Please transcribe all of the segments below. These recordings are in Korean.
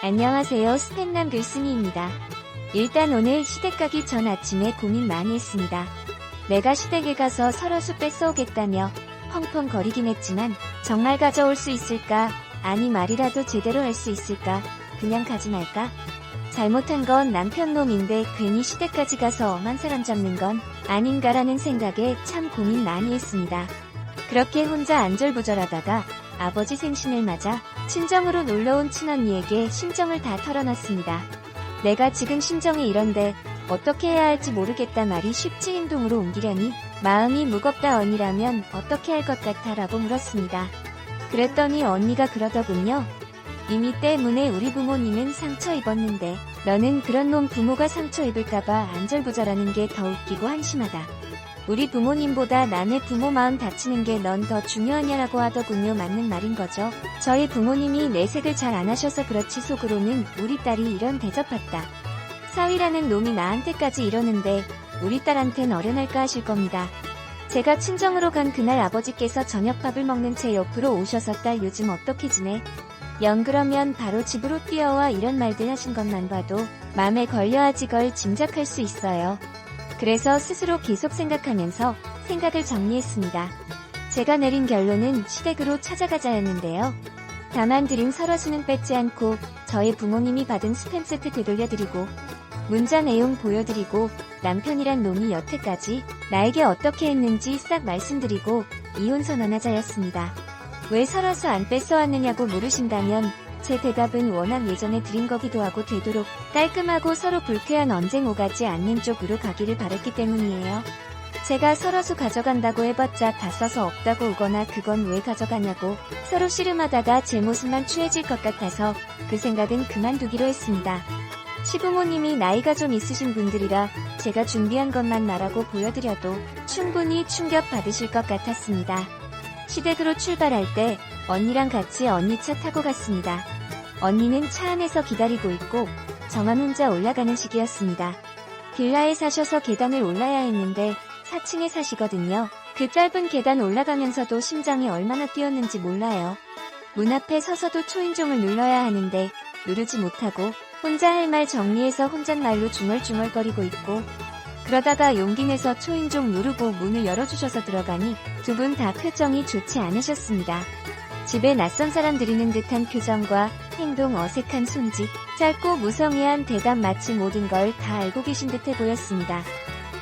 안녕하세요. 스팸남 글쓴이입니다. 일단 오늘 시댁 가기 전 아침에 고민 많이 했습니다. 내가 시댁에 가서 설화수 뺏어오겠다며 펑펑 거리긴 했지만 정말 가져올 수 있을까? 아니 말이라도 제대로 할 수 있을까? 그냥 가지 말까? 잘못한 건 남편 놈인데 괜히 시댁까지 가서 엄한 사람 잡는 건 아닌가라는 생각에 참 고민 많이 했습니다. 그렇게 혼자 안절부절하다가 아버지 생신을 맞아 친정으로 놀러온 친언니에게 심정을 다 털어놨습니다. 내가 지금 심정이 이런데 어떻게 해야 할지 모르겠다 말이 쉽지 행동으로 옮기려니 마음이 무겁다 언니라면 어떻게 할 것 같아 라고 물었습니다. 그랬더니 언니가 그러더군요. 이미 때문에 우리 부모님은 상처 입었는데 너는 그런 놈 부모가 상처 입을까봐 안절부절하는 게 더 웃기고 한심하다. 우리 부모님보다 남의 부모 마음 다치는 게 넌 더 중요하냐라고 하더군요. 맞는 말인 거죠. 저희 부모님이 내색을 잘 안 하셔서 그렇지 속으로는 우리 딸이 이런 대접받다. 사위라는 놈이 나한테까지 이러는데 우리 딸한텐 어련할까 하실 겁니다. 제가 친정으로 간 그날 아버지께서 저녁밥을 먹는 제 옆으로 오셔서 딸 요즘 어떻게 지내? 영 그러면 바로 집으로 뛰어와 이런 말들 하신 것만 봐도 맘에 걸려야지 걸 짐작할 수 있어요. 그래서 스스로 계속 생각하면서 생각을 정리했습니다. 제가 내린 결론은 시댁으로 찾아가자였는데요. 다만 드린 설화수는 뺏지 않고 저희 부모님이 받은 스팸 세트 되돌려드리고 문자 내용 보여드리고 남편이란 놈이 여태까지 나에게 어떻게 했는지 싹 말씀드리고 이혼 선언하자였습니다. 왜 설화수 안 뺏어왔느냐고 물으신다면 제 대답은 워낙 예전에 드린 거기도 하고 되도록 깔끔하고 서로 불쾌한 언쟁 오가지 않는 쪽으로 가기를 바랬기 때문이에요. 제가 설화수 가져간다고 해봤자 다 써서 없다고 오거나 그건 왜 가져가냐고 서로 씨름하다가 제 모습만 추해질 것 같아서 그 생각은 그만두기로 했습니다. 시부모님이 나이가 좀 있으신 분들이라 제가 준비한 것만 나라고 보여드려도 충분히 충격 받으실 것 같았습니다. 시댁으로 출발할 때 언니랑 같이 언니 차 타고 갔습니다. 언니는 차 안에서 기다리고 있고 저만 혼자 올라가는 시기였습니다. 빌라에 사셔서 계단을 올라야 했는데 4층에 사시거든요. 그 짧은 계단 올라가면서도 심장이 얼마나 뛰었는지 몰라요. 문 앞에 서서도 초인종을 눌러야 하는데 누르지 못하고 혼자 할 말 정리해서 혼잣말로 중얼중얼거리고 있고 그러다가 용기 내서 초인종 누르고 문을 열어주셔서 들어가니 두 분 다 표정이 좋지 않으셨습니다. 집에 낯선 사람 들이는 듯한 표정과 행동 어색한 손짓, 짧고 무성의한 대답 마치 모든 걸 다 알고 계신 듯해 보였습니다.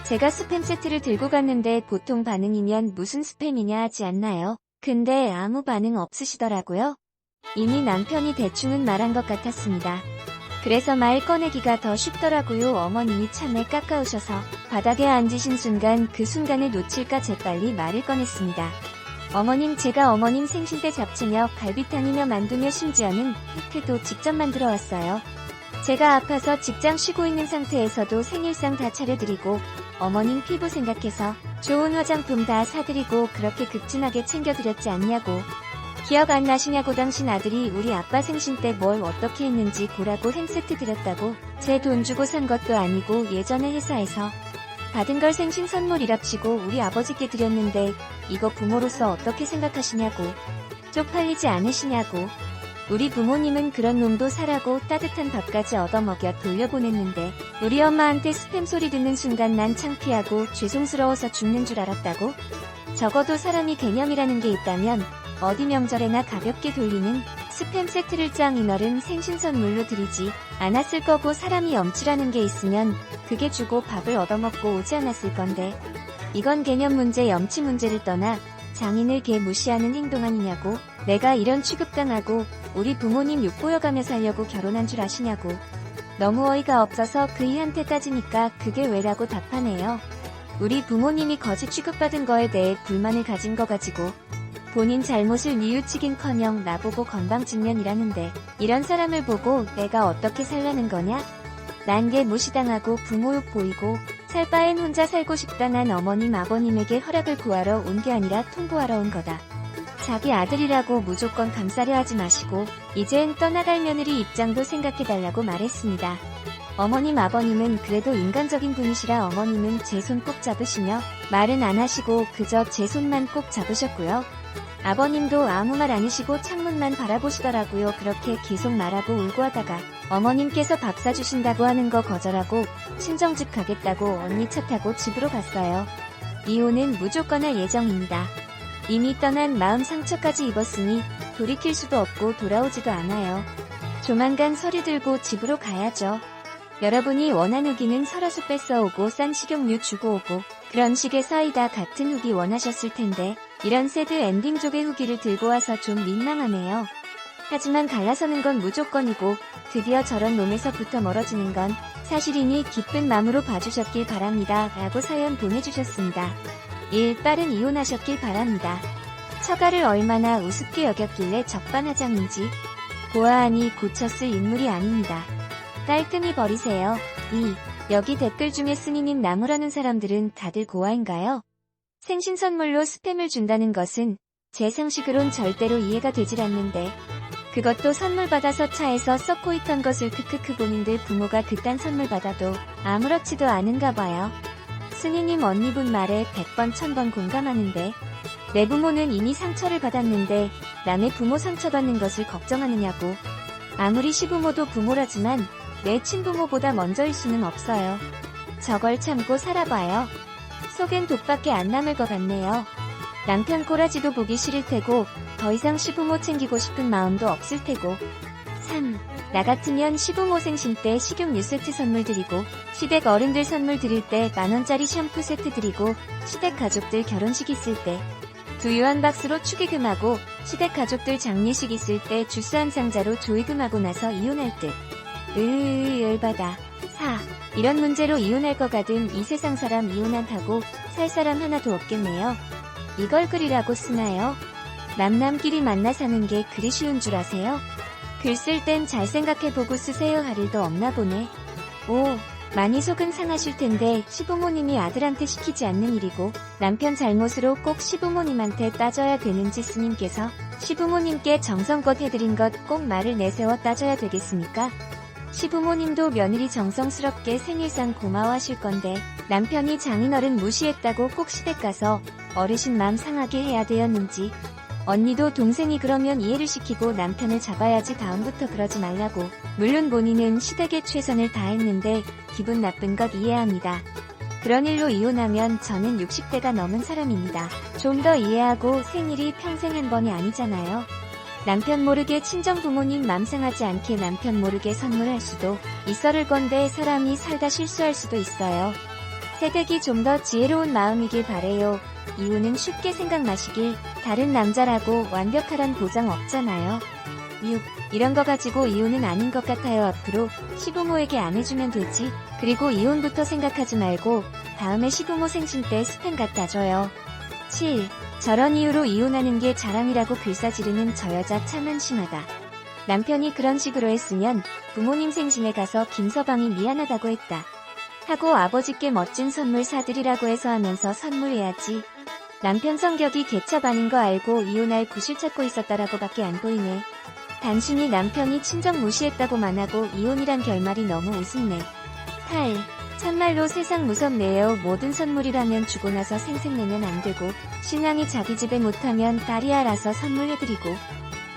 제가 스팸 세트를 들고 갔는데 보통 반응이면 무슨 스팸이냐 하지 않나요? 근데 아무 반응 없으시더라고요. 이미 남편이 대충은 말한 것 같았습니다. 그래서 말 꺼내기가 더 쉽더라고요. 어머님이 참을 깎아오셔서 바닥에 앉으신 순간 그 순간을 놓칠까 재빨리 말을 꺼냈습니다. 어머님 제가 어머님 생신 때 잡채며 갈비탕이며 만두며 심지어는 휘크도 직접 만들어 왔어요. 제가 아파서 직장 쉬고 있는 상태에서도 생일상 다 차려드리고 어머님 피부 생각해서 좋은 화장품 다 사드리고 그렇게 극진하게 챙겨드렸지 않냐고. 기억 안 나시냐고. 당신 아들이 우리 아빠 생신 때 뭘 어떻게 했는지 보라고 햄세트 드렸다고. 제 돈 주고 산 것도 아니고 예전에 회사에서 받은 걸 생신 선물이랍시고 우리 아버지께 드렸는데 이거 부모로서 어떻게 생각하시냐고. 쪽팔리지 않으시냐고. 우리 부모님은 그런 놈도 사라고 따뜻한 밥까지 얻어먹여 돌려보냈는데 우리 엄마한테 스팸 소리 듣는 순간 난 창피하고 죄송스러워서 죽는 줄 알았다고. 적어도 사람이 개념이라는 게 있다면 어디 명절에나 가볍게 돌리는 스팸 세트를 장인어른 생신 선물로 드리지 않았을 거고 사람이 염치라는 게 있으면 그게 주고 밥을 얻어먹고 오지 않았을 건데 이건 개념 문제 염치 문제를 떠나 장인을 개 무시하는 행동 아니냐고. 내가 이런 취급당하고 우리 부모님 욕보여가며 살려고 결혼한 줄 아시냐고. 너무 어이가 없어서 그 이한테 따지니까 그게 왜라고 답하네요. 우리 부모님이 거지 취급받은 거에 대해 불만을 가진 거 가지고 본인 잘못을 뉘우치긴커녕 나보고 건방진년이라는데 이런 사람을 보고 내가 어떻게 살라는 거냐? 난 개 무시당하고 부모욕 보이고 살 바엔 혼자 살고 싶다. 난 어머님 아버님에게 허락을 구하러 온 게 아니라 통보하러 온 거다. 자기 아들이라고 무조건 감싸려 하지 마시고 이젠 떠나갈 며느리 입장도 생각해달라고 말했습니다. 어머님 아버님은 그래도 인간적인 분이시라 어머님은 제 손 꼭 잡으시며 말은 안 하시고 그저 제 손만 꼭 잡으셨고요. 아버님도 아무 말 안 하시고 창문만 바라보시더라고요. 그렇게 계속 말하고 울고 하다가 어머님께서 밥 사주신다고 하는 거 거절하고 친정집 가겠다고 언니 차 타고 집으로 갔어요. 이혼은 무조건 할 예정입니다. 이미 떠난 마음 상처까지 입었으니 돌이킬 수도 없고 돌아오지도 않아요. 조만간 서류 들고 집으로 가야죠. 여러분이 원한 후기는 설화수 뺏어오고 싼 식용유 주고 오고 그런 식의 사이다 같은 후기 원하셨을 텐데 이런 새드 엔딩 족의 후기를 들고 와서 좀 민망하네요. 하지만 갈라서는 건 무조건이고 드디어 저런 놈에서부터 멀어지는 건 사실이니 기쁜 마음으로 봐주셨길 바랍니다. 라고 사연 보내주셨습니다. 1. 빠른 이혼하셨길 바랍니다. 처가를 얼마나 우습게 여겼길래 적반하장인지 보아하니 고쳤을 인물이 아닙니다. 깔끔히 버리세요. 2. 여기 댓글 중에 스니님 나무라는 사람들은 다들 고아인가요? 생신 선물로 스팸을 준다는 것은 제 상식으론 절대로 이해가 되질 않는데 그것도 선물 받아서 차에서 썩고 있던 것을 크크크 본인들 부모가 그딴 선물 받아도 아무렇지도 않은가 봐요. 스니님 언니분 말에 100번 1000번 공감하는데 내 부모는 이미 상처를 받았는데 남의 부모 상처받는 것을 걱정하느냐고. 아무리 시부모도 부모라지만 내 친부모보다 먼저일 수는 없어요. 저걸 참고 살아봐요. 속엔 독밖에 안 남을 것 같네요. 남편 꼬라지도 보기 싫을 테고 더 이상 시부모 챙기고 싶은 마음도 없을 테고. 3. 나 같으면 시부모 생신 때 식용유 세트 선물 드리고 시댁 어른들 선물 드릴 때 만원짜리 샴푸 세트 드리고 시댁 가족들 결혼식 있을 때 두유한 박스로 축의금하고 시댁 가족들 장례식 있을 때 주스 한 상자로 조의금하고 나서 이혼할 듯. 열받아. 4. 이런 문제로 이혼할 거 같은 이 세상 사람 이혼한다고 살 사람 하나도 없겠네요. 이걸 글이라고 쓰나요? 남남끼리 만나 사는 게 그리 쉬운 줄 아세요? 글 쓸 땐 잘 생각해보고 쓰세요 할 일도 없나 보네. 5. 많이 속은 상하실 텐데 시부모님이 아들한테 시키지 않는 일이고 남편 잘못으로 꼭 시부모님한테 따져야 되는지 스님께서 시부모님께 정성껏 해드린 것 꼭 말을 내세워 따져야 되겠습니까? 시부모님도 며느리 정성스럽게 생일상 고마워하실 건데 남편이 장인어른 무시했다고 꼭 시댁 가서 어르신 맘 상하게 해야 되었는지 언니도 동생이 그러면 이해를 시키고 남편을 잡아야지 다음부터 그러지 말라고. 물론 본인은 시댁에 최선을 다했는데 기분 나쁜 것 이해합니다. 그런 일로 이혼하면 저는 60대가 넘은 사람입니다. 좀 더 이해하고 생일이 평생 한 번이 아니잖아요. 남편 모르게 친정 부모님 맘 상하지 않게 남편 모르게 선물할 수도 있어를 건데 사람이 살다 실수할 수도 있어요. 새댁이 좀 더 지혜로운 마음이길 바래요. 이혼은 쉽게 생각 마시길. 다른 남자라고 완벽하란 보장 없잖아요. 6. 이런 거 가지고 이혼은 아닌 것 같아요. 앞으로 시부모에게 안 해주면 되지. 그리고 이혼부터 생각하지 말고 다음에 시부모 생신 때 스팸 갖다 줘요. 7. 저런 이유로 이혼하는 게 자랑이라고 글싸지르는 저 여자 참 한심하다. 남편이 그런 식으로 했으면 부모님 생신에 가서 김서방이 미안하다고 했다 하고 아버지께 멋진 선물 사드리라고 해서 하면서 선물해야지. 남편 성격이 개첩 아닌 거 알고 이혼할 구실 찾고 있었다라고 밖에 안 보이네. 단순히 남편이 친정 무시했다고만 하고 이혼이란 결말이 너무 우습네. 8. 참말로 세상 무섭네요. 모든 선물이라면 주고 나서 생색내면 안 되고 신랑이 자기 집에 못하면 딸이 알아서 선물해드리고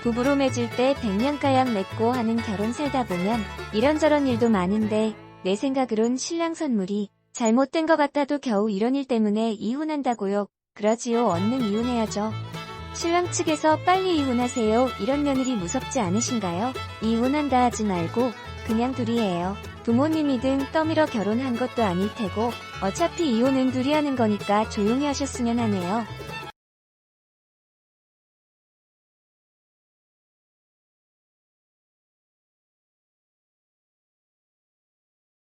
부부로 맺을 때 백년가약 맺고 하는 결혼 살다 보면 이런저런 일도 많은데 내 생각으론 신랑 선물이 잘못된 것 같아도 겨우 이런 일 때문에 이혼한다고요. 그러지요. 얼른 이혼해야죠. 신랑 측에서 빨리 이혼하세요. 이런 며느리 무섭지 않으신가요? 이혼한다 하지 말고 그냥 둘이에요. 부모님이든 떠밀어 결혼한 것도 아닐 테고 어차피 이혼은 둘이 하는 거니까 조용히 하셨으면 하네요.